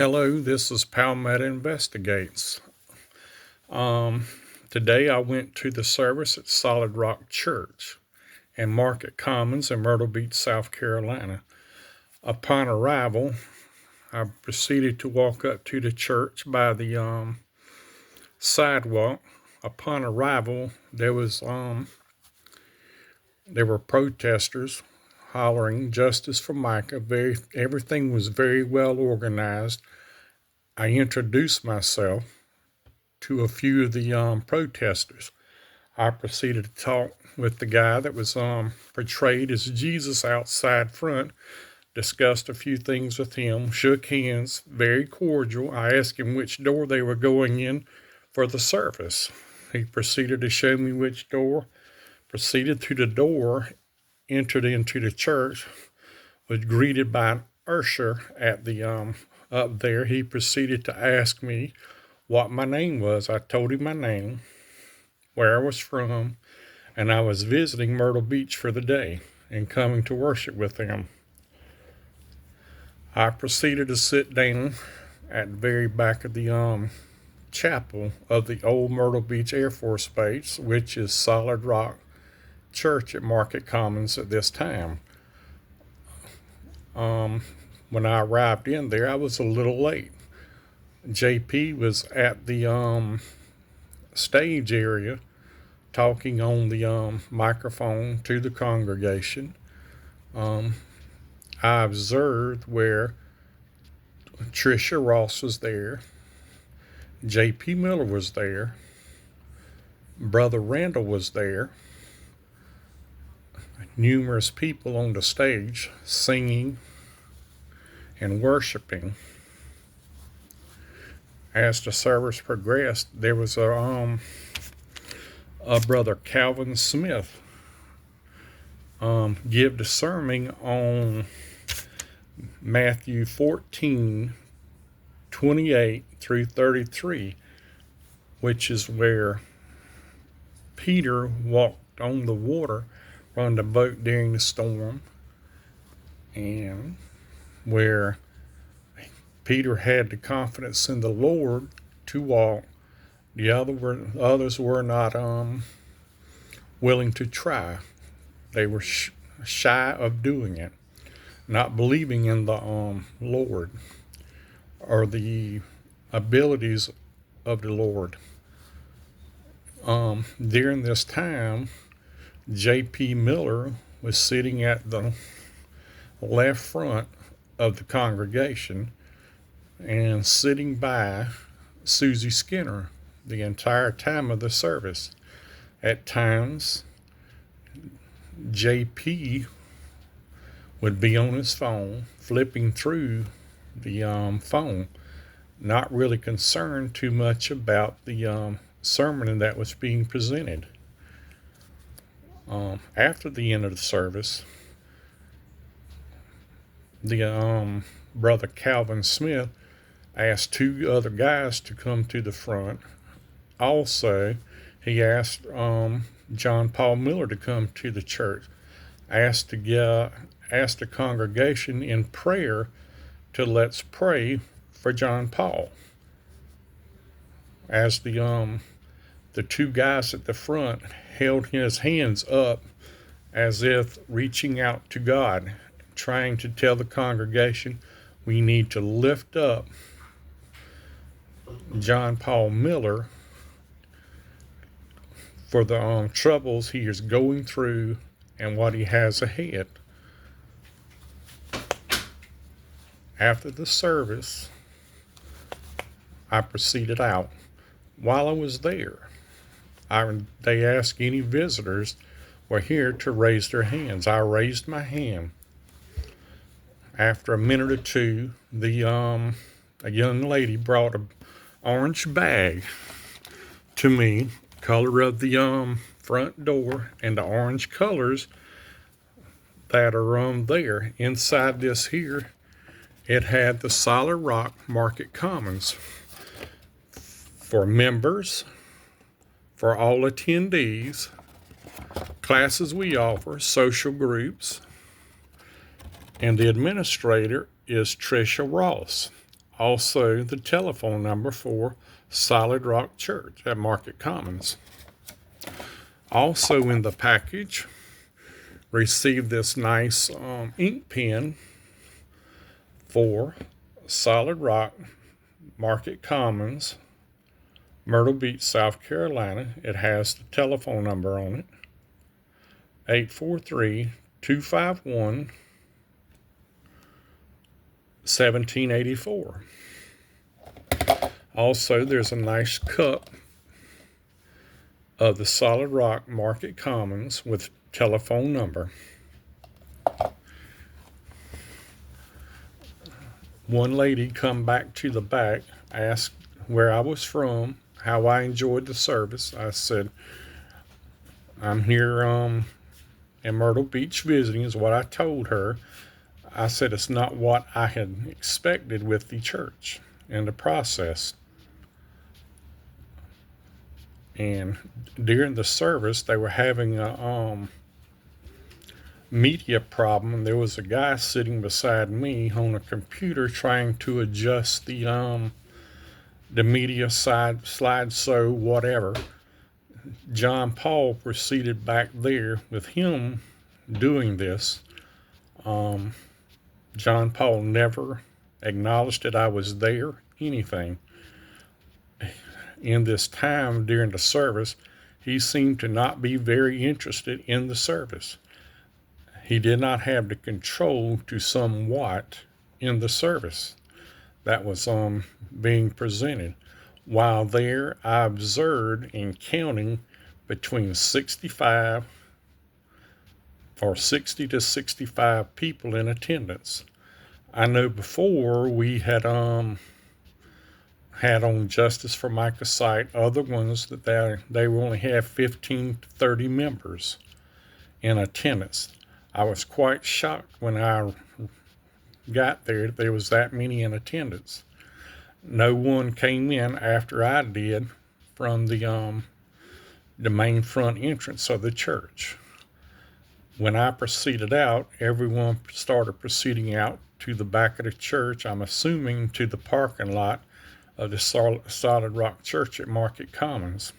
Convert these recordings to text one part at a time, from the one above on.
Hello, this is Palmetto Investigates. Today I went to the service at Solid Rock Church in Market Commons in Myrtle Beach, South Carolina. Upon arrival, I proceeded to walk up to the church by the sidewalk. Upon arrival, there were protesters hollering "Justice for Mica." Everything was very well organized. I introduced myself to a few of the protesters. I proceeded to talk with the guy that was portrayed as Jesus outside front, discussed a few things with him, shook hands, very cordial. I asked him which door they were going in for the service. He proceeded to show me which door, proceeded through the door, entered into the church, was greeted by an usher at the up there. He proceeded to ask me what my name was. I told him my name, where I was from, and I was visiting Myrtle Beach for the day and coming to worship with him. I proceeded to sit down at the very back of the chapel of the old Myrtle Beach Air Force Base, which is Solid Rock Church at Market Commons at this time. When I arrived in there, I was a little late. JP was at the stage area talking on the microphone to the congregation. I observed where Tricia Ross was there, JP Miller was there, Brother Randall was there, numerous people on the stage singing and worshiping. As the service progressed, there was a Brother Calvin Smith give the sermon on Matthew 14:28 through 33, which is where Peter walked on the water on the boat during the storm, and where Peter had the confidence in the Lord to walk. The others were not willing to try. They were shy of doing it, not believing in the Lord or the abilities of the Lord. During this time, J.P. Miller was sitting at the left front of the congregation and sitting by Susie Skinner the entire time of the service. At times, JP would be on his phone, flipping through the phone, not really concerned too much about the sermon that was being presented. After the end of the service, the Brother Calvin Smith asked two other guys to come to the front. Also, he asked John Paul Miller to come to the church, asked the congregation in prayer to let's pray for John Paul. As the two guys at the front held his hands up as if reaching out to God, trying to tell the congregation we need to lift up John Paul Miller for the troubles he is going through and what he has ahead. After the service, I proceeded out. While I was there, they asked any visitors were here to raise their hands. I raised my hand. After a minute or two, a young lady brought an orange bag to me, color of the front door and the orange colors that are there. Inside this here, it had the Solid Rock Market Commons for members, for all attendees, classes we offer, social groups, and the administrator is Tricia Ross. Also, the telephone number for Solid Rock Church at Market Commons. Also in the package, received this nice ink pen for Solid Rock Market Commons, Myrtle Beach, South Carolina. It has the telephone number on it, 843-251-1784. Also, there's a nice cup of the Solid Rock Market Commons with telephone number. One lady come back to the back, asked where I was from, how I enjoyed the service. I said, I'm here in Myrtle Beach visiting, is what I told her. I said it's not what I had expected with the church and the process. And during the service, they were having a media problem. There was a guy sitting beside me on a computer trying to adjust the media slideshow, whatever. John Paul proceeded back there with him doing this. John Paul never acknowledged that I was there, anything. In this time during the service, he seemed to not be very interested in the service. He did not have the control to somewhat in the service that was being presented. While there, I observed and counting between 60 to 65 people in attendance. I know before we had on Justice for Mica site other ones that they only have 15 to 30 members in attendance. I was quite shocked when I got there was that many in attendance. No one came in after I did from the main front entrance of the church. When I proceeded out, everyone started proceeding out to the back of the church, I'm assuming to the parking lot of the Solid Rock Church at Market Commons.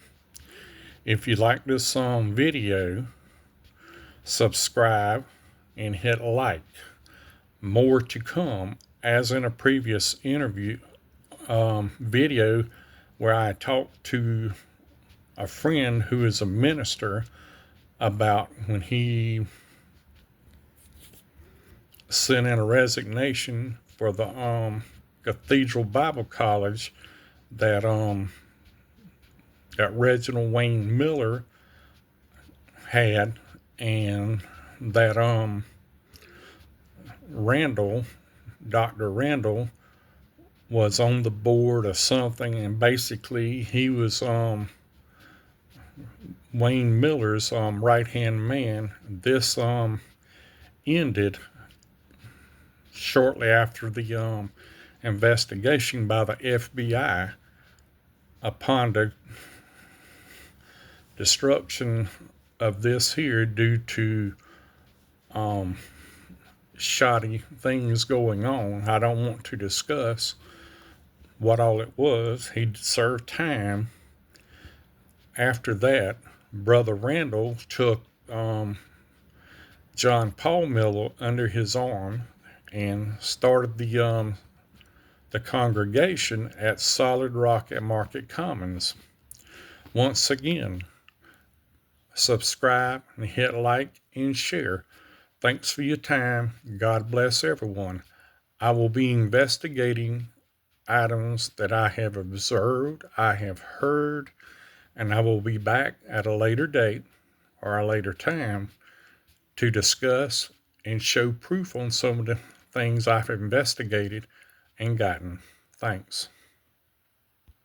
If you like this video, subscribe and hit like. More to come, as in a previous interview video where I talked to a friend who is a minister about when he sent in a resignation for the Cathedral Bible College that Reginald Wayne Miller had, and that Dr. Randall was on the board of something, and basically he was Wayne Miller's right-hand man. This ended shortly after the investigation by the FBI upon the destruction of this here due to shoddy things going on. I don't want to discuss what all it was. He served time. After that, Brother Randall took John Paul Miller under his arm and started the congregation at Solid Rock at Market Commons. Once again, subscribe and hit like and share. Thanks for your time. God bless everyone. I will be investigating items that I have observed, I have heard, and I will be back at a later date or a later time to discuss and show proof on some of the things I've investigated and gotten. Thanks.